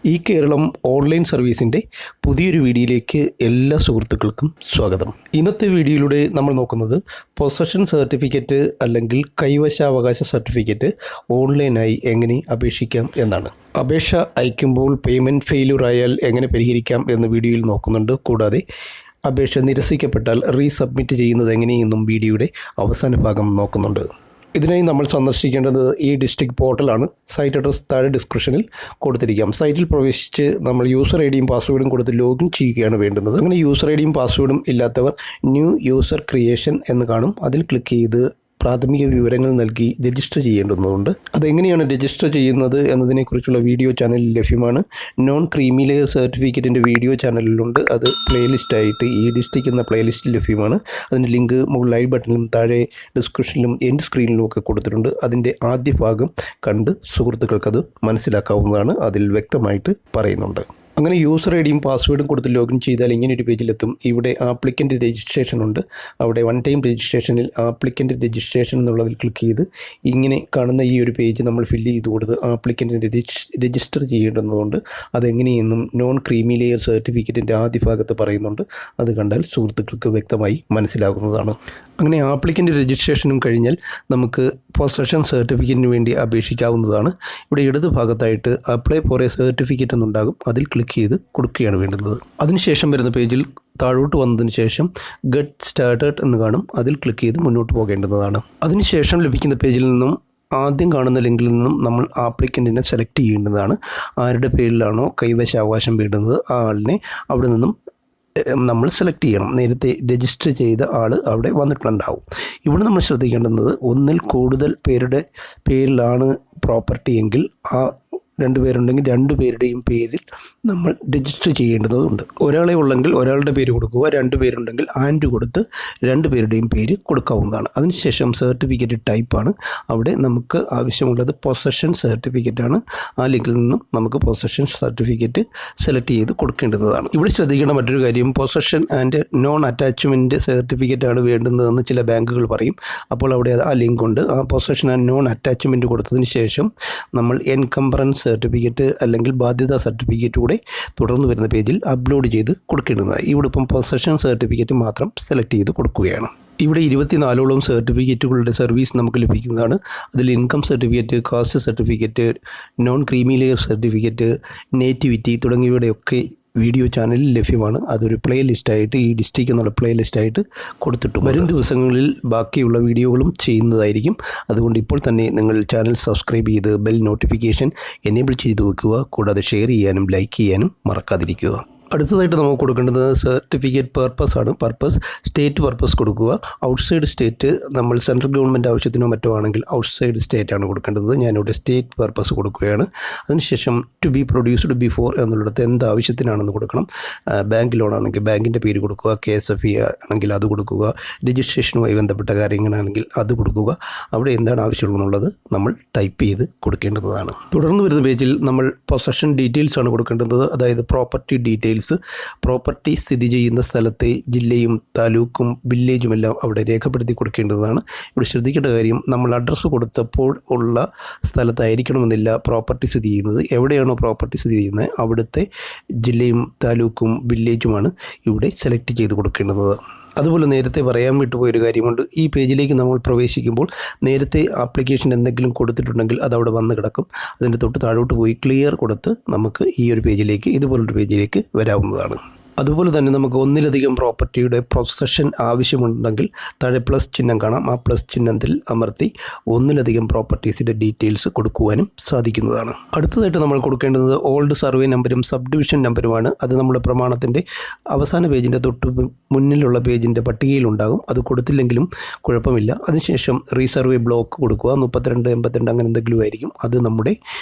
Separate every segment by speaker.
Speaker 1: ഈ കേരളം ഓൺലൈൻ സർവീസിൻ്റെ പുതിയൊരു വീഡിയോയിലേക്ക് എല്ലാ സുഹൃത്തുക്കൾക്കും സ്വാഗതം. ഇന്നത്തെ വീഡിയോയിലൂടെ നമ്മൾ നോക്കുന്നത് പൊസഷൻ സർട്ടിഫിക്കറ്റ് അല്ലെങ്കിൽ കൈവശാവകാശ സർട്ടിഫിക്കറ്റ് ഓൺലൈനായി എങ്ങനെ അപേക്ഷിക്കാം എന്നാണ്. അപേക്ഷ അയക്കുമ്പോൾ പേയ്മെൻറ്റ് ഫെയിലിയർ ആയാൽ എങ്ങനെ പരിഹരിക്കാം എന്ന വീഡിയോയിൽ നോക്കുന്നുണ്ട്. കൂടാതെ അപേക്ഷ നിരസിക്കപ്പെട്ടാൽ റീസബ്മിറ്റ് ചെയ്യുന്നത് എങ്ങനെയെന്നും വീഡിയോയുടെ അവസാന ഭാഗം നോക്കുന്നുണ്ട്. ഇതിനായി നമ്മൾ സന്ദർശിക്കേണ്ടത് ഈ ഡിസ്ട്രിക്ട് പോർട്ടലാണ്. സൈറ്റ് അഡ്രസ് താഴെ ഡിസ്ക്രിപ്ഷനിൽ കൊടുത്തിരിക്കാം. സൈറ്റിൽ പ്രവേശിച്ച് നമ്മൾ യൂസർ ഐ ഡിയും പാസ്വേഡും കൊടുത്ത് ലോഗിൻ ചെയ്യുകയാണ് വേണ്ടുന്നത്. അങ്ങനെ യൂസർ ഐ ഡിയും പാസ്വേഡും ഇല്ലാത്തവർ ന്യൂ യൂസർ ക്രിയേഷൻ എന്ന് കാണും. അതിൽ ക്ലിക്ക് ചെയ്ത് പ്രാഥമിക വിവരങ്ങൾ നൽകി രജിസ്റ്റർ ചെയ്യേണ്ടതുണ്ട്. അതെങ്ങനെയാണ് രജിസ്റ്റർ ചെയ്യുന്നത് എന്നതിനെക്കുറിച്ചുള്ള വീഡിയോ ചാനലിൽ ലഭ്യമാണ്. നോൺ ക്രീമി ലെയർ സർട്ടിഫിക്കറ്റിൻ്റെ വീഡിയോ ചാനലിലുണ്ട്. അത് പ്ലേലിസ്റ്റായിട്ട് ഈ ഡിസ്ട്രിക്റ്റ് എന്ന പ്ലേലിസ്റ്റിൽ ലഭ്യമാണ്. അതിൻ്റെ ലിങ്ക് മുകളിൽ ഐ ബട്ടണിലും താഴെ ഡിസ്ക്രിപ്ഷനിലും എൻഡ് സ്ക്രീനിലും ഒക്കെ കൊടുത്തിട്ടുണ്ട്. അതിൻ്റെ ആദ്യ ഭാഗം കണ്ട് സുഹൃത്തുക്കൾക്കത് മനസ്സിലാക്കാവുന്നതാണ്. അതിൽ വ്യക്തമായിട്ട് പറയുന്നുണ്ട്. അങ്ങനെ യൂസർ ഐ ഡിയും പാസ്വേഡും കൊടുത്ത് ലോഗിൻ ചെയ്താൽ ഇങ്ങനെയൊരു പേജിലെത്തും. ഇവിടെ ആപ്ലിക്കൻ്റ് രജിസ്ട്രേഷൻ ഉണ്ട്. അവിടെ വൺ ടൈം രജിസ്ട്രേഷനിൽ ആപ്ലിക്കൻ്റ് രജിസ്ട്രേഷൻ എന്നുള്ളതിൽ ക്ലിക്ക് ചെയ്ത് ഇങ്ങനെ കാണുന്ന ഈ ഒരു പേജ് നമ്മൾ ഫില്ല് ചെയ്ത് കൊടുത്ത് ആപ്ലിക്കൻ്റ് രജിസ്റ്റർ ചെയ്യേണ്ടതുകൊണ്ട് അതെങ്ങനെയെന്നും നോൺ ക്രീമി ലെയർ സർട്ടിഫിക്കറ്റിൻ്റെ ആദ്യ ഭാഗത്ത് പറയുന്നുണ്ട്. അത് കണ്ടാൽ സുഹൃത്തുക്കൾക്ക് വ്യക്തമായി മനസ്സിലാകുന്നതാണ്. അങ്ങനെ ആപ്ലിക്കൻ്റ് രജിസ്ട്രേഷനും കഴിഞ്ഞാൽ നമുക്ക് പൊസഷൻ സർട്ടിഫിക്കറ്റിന് വേണ്ടി അപേക്ഷിക്കാവുന്നതാണ്. ഇവിടെ ഇടത് ഭാഗത്തായിട്ട് അപ്ലൈ ഫോർ എ സർട്ടിഫിക്കറ്റ് എന്നുണ്ടാകും. അതിൽ ക്ലിക്ക് ചെയ്ത് കൊടുക്കുകയാണ് വേണ്ടുന്നത്. അതിനുശേഷം വരുന്ന പേജിൽ താഴോട്ട് വന്നതിന് ശേഷം ഗെറ്റ് സ്റ്റാർട്ടഡ് എന്ന് കാണും. അതിൽ ക്ലിക്ക് ചെയ്ത് മുന്നോട്ട് പോകേണ്ടതാണ്. അതിനുശേഷം ലഭിക്കുന്ന പേജിൽ നിന്നും ആദ്യം കാണുന്ന ലിങ്കിൽ നിന്നും നമ്മൾ ആപ്ലിക്കൻറ്റിനെ സെലക്ട് ചെയ്യേണ്ടതാണ്. ആരുടെ പേരിലാണോ കൈവശാവകാശം വേണ്ടുന്നത് ആ ആളിനെ അവിടെ നിന്നും നമ്മൾ സെലക്ട് ചെയ്യണം. നേരത്തെ രജിസ്റ്റർ ചെയ്ത ആൾ അവിടെ വന്നിട്ടുണ്ടാവും. ഇവിടെ നമ്മൾ ശ്രദ്ധിക്കേണ്ടുന്നത് ഒന്നിൽ കൂടുതൽ പേരുടെ പേരിലാണ് പ്രോപ്പർട്ടി എങ്കിൽ ആ 2 പേരുണ്ടെങ്കിൽ 2 പേരുടെയും പേരിൽ നമ്മൾ രജിസ്റ്റർ ചെയ്യേണ്ടതുണ്ട്. ഒരാളെ ഉള്ളെങ്കിൽ ഒരാളുടെ പേര് കൊടുക്കുക. 2 പേരുണ്ടെങ്കിൽ ആൻഡ് കൊടുത്ത് 2 പേരുടെയും പേര് കൊടുക്കാവുന്നതാണ്. അതിനുശേഷം സർട്ടിഫിക്കറ്റ് ടൈപ്പാണ്. അവിടെ നമുക്ക് ആവശ്യമുള്ളത് പൊസഷൻ സർട്ടിഫിക്കറ്റാണ്. ആ ലിങ്കിൽ നിന്നും നമുക്ക് പൊസഷൻ സർട്ടിഫിക്കറ്റ് സെലക്ട് ചെയ്ത് കൊടുക്കേണ്ടതാണ്. ഇവിടെ ശ്രദ്ധിക്കേണ്ട മറ്റൊരു കാര്യം, പൊസഷൻ ആൻഡ് നോൺ അറ്റാച്ച്മെൻറ്റ് സർട്ടിഫിക്കറ്റാണ് വേണ്ടുന്നതെന്ന് ചില ബാങ്കുകൾ പറയും. അപ്പോൾ അവിടെ ആ ലിങ്ക് ഉണ്ട്. ആ പൊസഷൻ ആൻഡ് നോൺ അറ്റാച്ച്മെൻറ്റ് കൊടുത്തതിന് ശേഷം നമ്മൾ എൻകംബറൻസ് സർട്ടിഫിക്കറ്റ് അല്ലെങ്കിൽ ബാധ്യതാ സർട്ടിഫിക്കറ്റ് കൂടെ തുടർന്ന് വരുന്ന പേജിൽ അപ്ലോഡ് ചെയ്ത് കൊടുക്കേണ്ടതാണ്. ഇവിടെ ഇപ്പം പൊസഷൻ സർട്ടിഫിക്കറ്റ് മാത്രം സെലക്ട് ചെയ്ത് കൊടുക്കുകയാണ്. ഇവിടെ 24ഓളം സർട്ടിഫിക്കറ്റുകളുടെ സർവീസ് നമുക്ക് ലഭിക്കുന്നതാണ്. അതിൽ income certificate, caste certificate, non creamy layer certificate, nativity തുടങ്ങിയവയുടെയൊക്കെ വീഡിയോ ചാനലിൽ ലഭ്യമാണ്. അതൊരു പ്ലേ ലിസ്റ്റായിട്ട് ഈ ഡിസ്ട്രിക്റ്റ് എന്നുള്ള പ്ലേ ലിസ്റ്റായിട്ട് കൊടുത്തിട്ടു. വരും ദിവസങ്ങളിൽ ബാക്കിയുള്ള വീഡിയോകളും ചെയ്യുന്നതായിരിക്കും. അതുകൊണ്ട് ഇപ്പോൾ തന്നെ നിങ്ങൾ ചാനൽ സബ്സ്ക്രൈബ് ചെയ്ത് ബെൽ നോട്ടിഫിക്കേഷൻ എനേബിൾ ചെയ്ത് വെക്കുക. കൂടാതെ ഷെയർ ചെയ്യാനും ലൈക്ക് ചെയ്യാനും മറക്കാതിരിക്കുക. അടുത്തതായിട്ട് നമുക്ക് കൊടുക്കേണ്ടത് സർട്ടിഫിക്കറ്റ് പർപ്പസ് ആണ്. പർപ്പസ് സ്റ്റേറ്റ് പർപ്പസ് കൊടുക്കുക. ഔട്ട്സൈഡ് സ്റ്റേറ്റ് നമ്മൾ സെൻട്രൽ ഗവൺമെൻറ് ആവശ്യത്തിനോ മറ്റോ ആണെങ്കിൽ ഔട്ട്സൈഡ് സ്റ്റേറ്റ് ആണ് കൊടുക്കേണ്ടത്. ഞാനിവിടെ സ്റ്റേറ്റ് പർപ്പസ് കൊടുക്കുകയാണ്. അതിനുശേഷം ടു ബി പ്രൊഡ്യൂസ്ഡ് ബിഫോർ എന്നുള്ളിടത്ത് എന്ത് ആവശ്യത്തിനാണെന്ന് കൊടുക്കണം. ബാങ്ക് ലോൺ ആണെങ്കിൽ ബാങ്കിൻ്റെ പേര് കൊടുക്കുക. KSFE ആണെങ്കിൽ അത് കൊടുക്കുക. രജിസ്ട്രേഷനുമായി ബന്ധപ്പെട്ട കാര്യങ്ങളാണെങ്കിൽ അത് കൊടുക്കുക. അവിടെ എന്താണ് ആവശ്യമുള്ളതെന്നുള്ളത് നമ്മൾ ടൈപ്പ് ചെയ്ത് കൊടുക്കേണ്ടതാണ്. തുടർന്ന് വരുന്ന പേജിൽ നമ്മൾ പൊസഷൻ ഡീറ്റെയിൽസ് ആണ് കൊടുക്കേണ്ടത്. അതായത് പ്രോപ്പർട്ടി ഡീറ്റെയിൽസ്. പ്രോപ്പർട്ടി സ്ഥിതി ചെയ്യുന്ന സ്ഥലത്തെ ജില്ലയും താലൂക്കും വില്ലേജുമെല്ലാം അവിടെ രേഖപ്പെടുത്തി കൊടുക്കേണ്ടതാണ്. ഇവിടെ ശ്രദ്ധിക്കേണ്ട കാര്യം, നമ്മൾ അഡ്രസ്സ് കൊടുത്തപ്പോൾ ഉള്ള സ്ഥലത്തായിരിക്കണമെന്നില്ല പ്രോപ്പർട്ടി സ്ഥിതി ചെയ്യുന്നത്. എവിടെയാണോ പ്രോപ്പർട്ടി സ്ഥിതി ചെയ്യുന്നത് അവിടുത്തെ ജില്ലയും താലൂക്കും വില്ലേജുമാണ് ഇവിടെ സെലക്ട് ചെയ്ത് കൊടുക്കേണ്ടത്. അതുപോലെ നേരത്തെ പറയാൻ വിട്ടുപോയൊരു കാര്യമുണ്ട്. ഈ പേജിലേക്ക് നമ്മൾ പ്രവേശിക്കുമ്പോൾ നേരത്തെ ആപ്ലിക്കേഷൻ എന്തെങ്കിലും കൊടുത്തിട്ടുണ്ടെങ്കിൽ അതവിടെ വന്ന് കിടക്കും. അതിൻ്റെ തൊട്ട് താഴോട്ട് പോയി ക്ലിയർ കൊടുത്ത് നമുക്ക് ഈ ഒരു പേജിലേക്ക് ഇതുപോലൊരു പേജിലേക്ക് വരാവുന്നതാണ്. അതുപോലെ തന്നെ നമുക്ക് ഒന്നിലധികം പ്രോപ്പർട്ടിയുടെ പൊസഷൻ ആവശ്യമുണ്ടെങ്കിൽ താഴെ പ്ലസ് ചിഹ്നം കാണാം. ആ പ്ലസ് ചിഹ്നത്തിൽ അമർത്തി ഒന്നിലധികം പ്രോപ്പർട്ടീസിൻ്റെ ഡീറ്റെയിൽസ് കൊടുക്കുവാനും സാധിക്കുന്നതാണ്. അടുത്തതായിട്ട് നമ്മൾ കൊടുക്കേണ്ടത് ഓൾഡ് സർവേ നമ്പരും സബ് ഡിവിഷൻ നമ്പരുമാണ്. അത് നമ്മുടെ പ്രമാണത്തിൻ്റെ അവസാന പേജിൻ്റെ തൊട്ട് മുന്നിലുള്ള പേജിൻ്റെ പട്ടികയിലുണ്ടാകും. അത് കൊടുത്തില്ലെങ്കിലും കുഴപ്പമില്ല. അതിനുശേഷം റീസർവേ ബ്ലോക്ക് കൊടുക്കുക. 32, 82 അങ്ങനെ എന്തെങ്കിലും ആയിരിക്കും. അത് നമ്മുടെ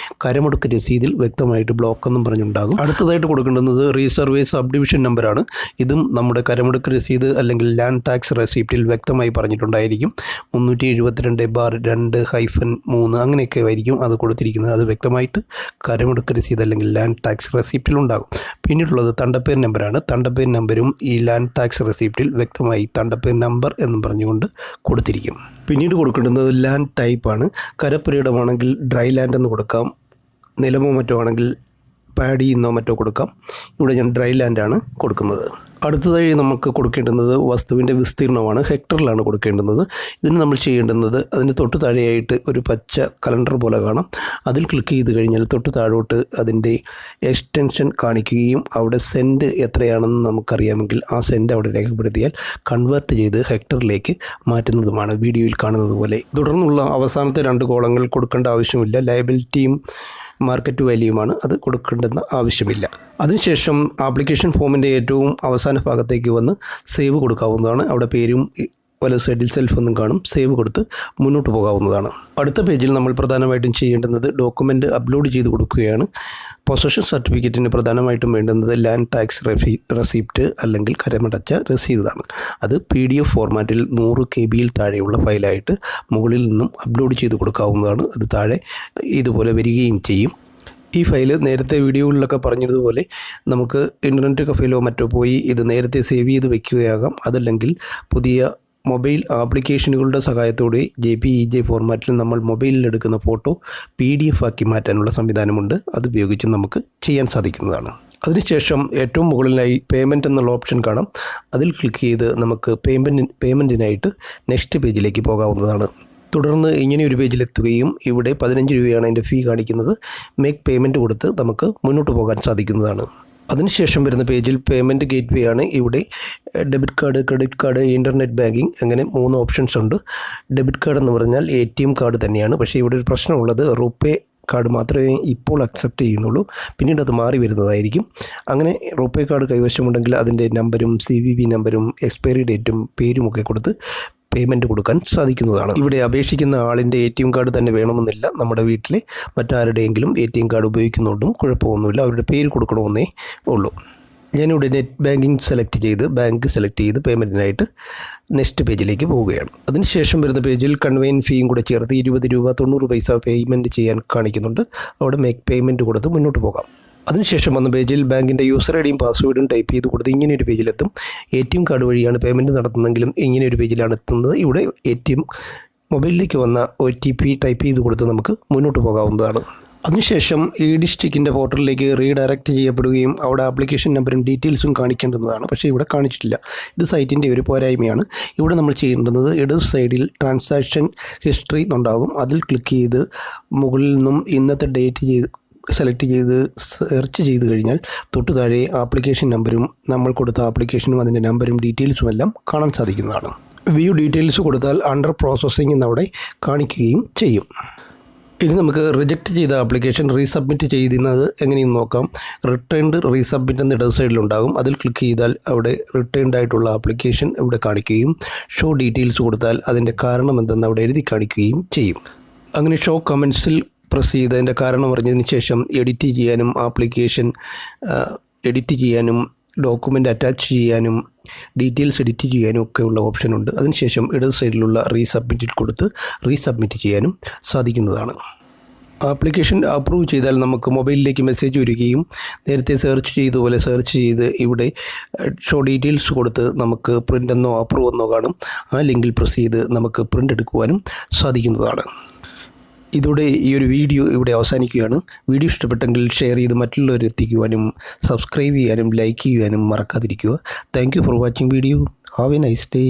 Speaker 1: കരമൊടുക്ക് രസീതിൽ വ്യക്തമായിട്ട് ബ്ലോക്ക് എന്നും പറഞ്ഞുണ്ടാകും. അടുത്തതായിട്ട് കൊടുക്കേണ്ടുന്നത് റീസർവേ സബ് ഡിവിഷൻ നമ്പറാണ്. ഇതും നമ്മുടെ കരമൊടുക്ക് രസീത് അല്ലെങ്കിൽ ലാൻഡ് ടാക്സ് റെസിപ്റ്റിൽ വ്യക്തമായി പറഞ്ഞിട്ടുണ്ടായിരിക്കും. 372/2-3 അങ്ങനെയൊക്കെ ആയിരിക്കും അത് കൊടുത്തിരിക്കുന്നത്. അത് വ്യക്തമായിട്ട് കരമൊടുക്ക് രസീത് അല്ലെങ്കിൽ ലാൻഡ് ടാക്സ് റെസിപ്റ്റിലുണ്ടാകും. പിന്നീടുള്ളത് തണ്ടപ്പേർ നമ്പറാണ്. തണ്ടപ്പേർ നമ്പരും ഈ ലാൻഡ് ടാക്സ് റെസിപ്റ്റിൽ വ്യക്തമായി തണ്ടപ്പേർ നമ്പർ എന്നും പറഞ്ഞുകൊണ്ട് കൊടുത്തിരിക്കും. പിന്നീട് കൊടുക്കേണ്ടുന്നത് ലാൻഡ് ടൈപ്പാണ്. കരപ്പുരയിടമാണെങ്കിൽ ഡ്രൈ ലാൻഡ് എന്ന് കൊടുക്കാം. നിലമോ മറ്റോ ആണെങ്കിൽ പാഡി എന്നോ മറ്റോ കൊടുക്കാം. ഇവിടെ ഞാൻ ഡ്രൈ ലാൻഡാണ് കൊടുക്കുന്നത്. അടുത്തതായി നമുക്ക് കൊടുക്കേണ്ടുന്നത് വസ്തുവിൻ്റെ വിസ്തീർണമാണ്. ഹെക്ടറിലാണ് കൊടുക്കേണ്ടുന്നത്. ഇതിന് നമ്മൾ ചെയ്യേണ്ടുന്നത് അതിന് തൊട്ട് താഴെയായിട്ട് ഒരു പച്ച കലണ്ടർ പോലെ കാണാം. അതിൽ ക്ലിക്ക് ചെയ്ത് കഴിഞ്ഞാൽ തൊട്ട് താഴോട്ട് അതിൻ്റെ എക്സ്റ്റൻഷൻ കാണിക്കുകയും അവിടെ സെൻറ്റ് എത്രയാണെന്ന് നമുക്കറിയാമെങ്കിൽ ആ സെൻറ്റ് അവിടെ രേഖപ്പെടുത്തിയാൽ കൺവേർട്ട് ചെയ്ത് ഹെക്ടറിലേക്ക് മാറ്റുന്നതുമാണ് വീഡിയോയിൽ കാണുന്നത് പോലെ. തുടർന്നുള്ള അവസാനത്തെ 2 കോളങ്ങൾ കൊടുക്കേണ്ട ആവശ്യമില്ല. ലയബിലിറ്റിയും മാർക്കറ്റ് വാല്യൂമാണ്, അത് കൊടുക്കേണ്ടെന്ന ആവശ്യമില്ല. അതിനുശേഷം ആപ്ലിക്കേഷൻ ഫോമിൻ്റെ ഏറ്റവും അവസാന ഭാഗത്തേക്ക് വന്ന് സേവ് കൊടുക്കാവുന്നതാണ്. അവിടെ പേരും വല സൈഡിൽ സെൽഫ് എന്നും കാണും. സേവ് കൊടുത്ത് മുന്നോട്ട് പോകാവുന്നതാണ്. അടുത്ത പേജിൽ നമ്മൾ പ്രധാനമായിട്ടും ചെയ്യേണ്ടുന്നത് ഡോക്യുമെൻ്റ് അപ്ലോഡ് ചെയ്ത് കൊടുക്കുകയാണ്. പൊസഷൻ സർട്ടിഫിക്കറ്റിന് പ്രധാനമായിട്ടും വേണ്ടുന്നത് ലാൻഡ് ടാക്സ് റെസിപ്റ്റ് അല്ലെങ്കിൽ കരമടച്ച രസീതാണ്. അത് PDF ഫോർമാറ്റിൽ 100 KB താഴെയുള്ള ഫയലായിട്ട് മുകളിൽ നിന്നും അപ്ലോഡ് ചെയ്ത് കൊടുക്കാവുന്നതാണ്. അത് താഴെ ഇതുപോലെ വരികയും ചെയ്യും. ഈ ഫയല് നേരത്തെ വീഡിയോകളിലൊക്കെ പറഞ്ഞതുപോലെ നമുക്ക് ഇൻ്റർനെറ്റ് കഫേയിലോ മറ്റോ പോയി ഇത് നേരത്തെ സേവ് ചെയ്ത് വയ്ക്കുകയാകാം. അതല്ലെങ്കിൽ പുതിയ മൊബൈൽ ആപ്ലിക്കേഷനുകളുടെ സഹായത്തോടെ JPEG ഫോർമാറ്റിൽ നമ്മൾ മൊബൈലിലെടുക്കുന്ന ഫോട്ടോ PDF ആക്കി മാറ്റാനുള്ള സംവിധാനമുണ്ട്. അതുപയോഗിച്ച് നമുക്ക് ചെയ്യാൻ സാധിക്കുന്നതാണ്. അതിനുശേഷം ഏറ്റവും മുകളിലായി പേയ്മെൻറ്റ് എന്നുള്ള ഓപ്ഷൻ കാണാം. അതിൽ ക്ലിക്ക് ചെയ്ത് നമുക്ക് പേയ്മെൻറ്റിനായിട്ട് നെക്സ്റ്റ് പേജിലേക്ക് പോകാവുന്നതാണ്. തുടർന്ന് ഇങ്ങനെ ഒരു പേജിലെത്തുകയും ഇവിടെ 15 രൂപയാണ് അതിൻ്റെ ഫീ കാണിക്കുന്നത്. മേക്ക് പേയ്മെൻറ്റ് കൊടുത്ത് നമുക്ക് മുന്നോട്ട് പോകാൻ സാധിക്കുന്നതാണ്. അതിനുശേഷം വരുന്ന പേജിൽ പേയ്മെൻറ്റ് ഗേറ്റ് വേ ആണ്. ഇവിടെ debit card, credit card, internet banking അങ്ങനെ 3 ഓപ്ഷൻസ് ഉണ്ട്. ഡെബിറ്റ് കാർഡ് എന്ന് പറഞ്ഞാൽ ATM കാർഡ് തന്നെയാണ്. പക്ഷേ ഇവിടെ ഒരു പ്രശ്നമുള്ളത് റുപേ കാർഡ് മാത്രമേ ഇപ്പോൾ അക്സെപ്റ്റ് ചെയ്യുന്നുള്ളൂ. പിന്നീട് അത് മാറി വരുന്നതായിരിക്കും. അങ്ങനെ റുപേ കാർഡ് കൈവശമുണ്ടെങ്കിൽ അതിൻ്റെ നമ്പരും CVV നമ്പരും എക്സ്പയറി ഡേറ്റും പേരുമൊക്കെ കൊടുത്ത് പേയ്മെൻറ്റ് കൊടുക്കാൻ സാധിക്കുന്നതാണ്. ഇവിടെ അപേക്ഷിക്കുന്ന ആളിൻ്റെ ATM കാർഡ് തന്നെ വേണമെന്നില്ല. നമ്മുടെ വീട്ടിലെ മറ്റാരുടെയെങ്കിലും ATM കാർഡ് ഉപയോഗിക്കുന്നുണ്ടും കുഴപ്പമൊന്നുമില്ല. അവരുടെ പേര് കൊടുക്കണമെന്നേ ഉള്ളൂ. ഞാനിവിടെ നെറ്റ് ബാങ്കിങ് സെലക്ട് ചെയ്ത് ബാങ്ക് സെലക്ട് ചെയ്ത് പേയ്മെൻറ്റിനായിട്ട് നെക്സ്റ്റ് പേജിലേക്ക് പോവുകയാണ്. അതിനുശേഷം വരുന്ന പേജിൽ കൺവെയിൻ ഫീയും കൂടെ ചേർത്ത് 20 രൂപ 90 പൈസ പേയ്മെൻറ്റ് ചെയ്യാൻ കാണിക്കുന്നുണ്ട്. അവിടെ മേക്ക് പേയ്മെൻറ്റ് കൊടുത്ത് മുന്നോട്ട് പോകാം. അതിനുശേഷം വന്ന പേജിൽ ബാങ്കിൻ്റെ യൂസർ ഐഡിയും പാസ്വേഡും ടൈപ്പ് ചെയ്ത് കൊടുത്ത് ഇങ്ങനെയൊരു പേജിലെത്തും. ATM കാർഡ് വഴിയാണ് പേയ്മെൻറ്റ് നടത്തുന്നതെങ്കിലും ഇങ്ങനെയൊരു പേജിലാണ് എത്തുന്നത്. ഇവിടെ ATM മൊബൈലിലേക്ക് വന്ന OTP ടൈപ്പ് ചെയ്ത് കൊടുത്ത് നമുക്ക് മുന്നോട്ട് പോകാവുന്നതാണ്. അതിനുശേഷം ഡിസ്ട്രിക്റ്റിൻ്റെ പോർട്ടലിലേക്ക് റീഡയറക്റ്റ് ചെയ്യപ്പെടുകയും അവിടെ ആപ്ലിക്കേഷൻ നമ്പറും ഡീറ്റെയിൽസും കാണിക്കേണ്ടതാണ്. പക്ഷേ ഇവിടെ കാണിച്ചിട്ടില്ല. ഇത് സൈറ്റിൻ്റെ ഒരു പോരായ്മയാണ്. ഇവിടെ നമ്മൾ ചെയ്യേണ്ടുന്നത് ഇടത് സൈഡിൽ ട്രാൻസാക്ഷൻ ഹിസ്റ്ററി എന്നുണ്ടാകും. അതിൽ ക്ലിക്ക് ചെയ്ത് മുകളിൽ നിന്നും ഇന്നത്തെ ഡേറ്റ് സെലക്ട് ചെയ്ത് സെർച്ച് ചെയ്ത് കഴിഞ്ഞാൽ തൊട്ട് താഴെ ആപ്ലിക്കേഷൻ നമ്പരും നമ്മൾ കൊടുത്ത ആപ്ലിക്കേഷനും അതിൻ്റെ നമ്പരും ഡീറ്റെയിൽസും എല്ലാം കാണാൻ സാധിക്കുന്നതാണ്. വ്യൂ ഡീറ്റെയിൽസ് കൊടുത്താൽ അണ്ടർ പ്രോസസ്സിംഗ് എന്നവിടെ കാണിക്കുകയും ചെയ്യും. ഇനി നമുക്ക് റിജക്റ്റ് ചെയ്ത ആപ്ലിക്കേഷൻ റീസബ്മിറ്റ് ചെയ്യുന്നത് എങ്ങനെയെന്ന് നോക്കാം. റിട്ടേൺഡ് റീസബ്മിറ്റ് എന്ന ഇടത് സൈഡിലുണ്ടാകും. അതിൽ ക്ലിക്ക് ചെയ്താൽ അവിടെ റിട്ടേൺഡ് ആയിട്ടുള്ള ആപ്ലിക്കേഷൻ ഇവിടെ കാണിക്കുകയും ഷോ ഡീറ്റെയിൽസ് കൊടുത്താൽ അതിൻ്റെ കാരണം എന്തെന്ന് അവിടെ എഴുതി കാണിക്കുകയും ചെയ്യും. അങ്ങനെ ഷോ കമൻസിൽ പ്രസ് ചെയ്ത് അതിൻ്റെ കാരണം അറിഞ്ഞതിന് ശേഷം എഡിറ്റ് ചെയ്യാനും ആപ്ലിക്കേഷൻ എഡിറ്റ് ചെയ്യാനും ഡോക്യുമെൻ്റ് അറ്റാച്ച് ചെയ്യാനും ഡീറ്റെയിൽസ് എഡിറ്റ് ചെയ്യാനും ഒക്കെയുള്ള ഓപ്ഷനുണ്ട്. അതിനുശേഷം ഇടത് സൈഡിലുള്ള റീസബ്മിറ്റിൽ കൊടുത്ത് റീസബ്മിറ്റ് ചെയ്യാനും സാധിക്കുന്നതാണ്. ആപ്ലിക്കേഷൻ അപ്രൂവ് ചെയ്താൽ നമുക്ക് മൊബൈലിലേക്ക് മെസ്സേജ് വരികയും നേരത്തെ സെർച്ച് ചെയ്തതുപോലെ സെർച്ച് ചെയ്ത് ഇവിടെ ഷോ ഡീറ്റെയിൽസ് കൊടുത്ത് നമുക്ക് പ്രിൻ്റ് എന്നോ അപ്രൂവ് എന്നോ കാണും. ആ ലിങ്കിൽ പ്രസ് ചെയ്ത് നമുക്ക് പ്രിൻ്റ് എടുക്കുവാനും സാധിക്കുന്നതാണ്. ഇതോടെ ഈ ഒരു വീഡിയോ ഇവിടെ അവസാനിക്കുകയാണ്. വീഡിയോ ഇഷ്ടപ്പെട്ടെങ്കിൽ ഷെയർ ചെയ്ത് മറ്റുള്ളവരെത്തിക്കുവാനും സബ്സ്ക്രൈബ് ചെയ്യാനും ലൈക്ക് ചെയ്യാനും മറക്കാതിരിക്കുക. Thank you for watching video. Have A nice day.